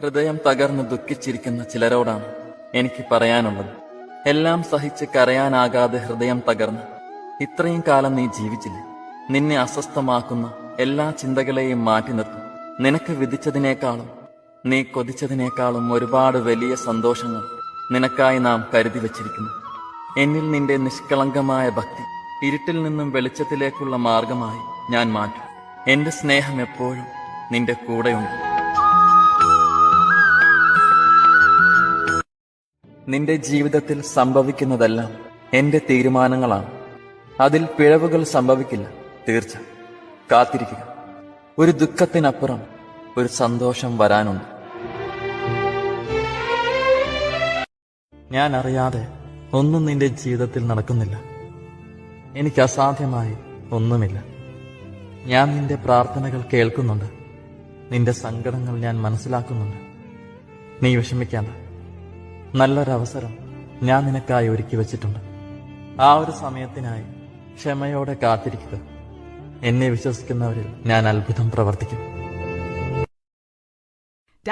ഹൃദയം തകർന്ന് ദുഃഖിച്ചിരിക്കുന്ന ചിലരോടാണ് എനിക്ക് പറയാനുള്ളത്. എല്ലാം സഹിച്ച് കരയാനാകാതെ ഹൃദയം തകർന്ന് ഇത്രയും കാലം നീ ജീവിച്ചില്ല. നിന്നെ അസ്വസ്ഥമാക്കുന്ന എല്ലാ ചിന്തകളെയും മാറ്റി നിർത്തും. നിനക്ക് വിധിച്ചതിനേക്കാളും നീ കൊതിച്ചതിനേക്കാളും ഒരുപാട് വലിയ സന്തോഷങ്ങൾ നിനക്കായി നാം കരുതി വച്ചിരിക്കുന്നു. എന്നിൽ നിന്റെ നിഷ്കളങ്കമായ ഭക്തി ഇരുട്ടിൽ നിന്നും വെളിച്ചത്തിലേക്കുള്ള മാർഗമായി ഞാൻ മാറ്റും. എന്റെ സ്നേഹം എപ്പോഴും നിന്റെ കൂടെയുണ്ട്. നിന്റെ ജീവിതത്തിൽ സംഭവിക്കുന്നതെല്ലാം എന്റെ തീരുമാനങ്ങളാണ്. അതിൽ പിഴവുകൾ സംഭവിക്കില്ല, തീർച്ച. കാത്തിരിക്കുക. ഒരു ദുഃഖത്തിനപ്പുറം ഒരു സന്തോഷം വരാനുണ്ട്. ഞാൻ അറിയാതെ ഒന്നും നിന്റെ ജീവിതത്തിൽ നടക്കുന്നില്ല. എനിക്ക് അസാധ്യമായി ഒന്നുമില്ല. ഞാൻ നിന്റെ പ്രാർത്ഥനകൾ കേൾക്കുന്നുണ്ട്. നിന്റെ സങ്കടങ്ങൾ ഞാൻ മനസ്സിലാക്കുന്നുണ്ട്. നീ വിഷമിക്കേണ്ട. നല്ലൊരവസരം ഞാൻ നിനക്കായി ഒരുക്കി വച്ചിട്ടുണ്ട്. ആ ഒരു സമയത്തിനായി ക്ഷമയോടെ കാത്തിരിക്കുക. എന്നെ വിശ്വസിക്കുന്നവരിൽ ഞാൻ അത്ഭുതം പ്രവർത്തിക്കും.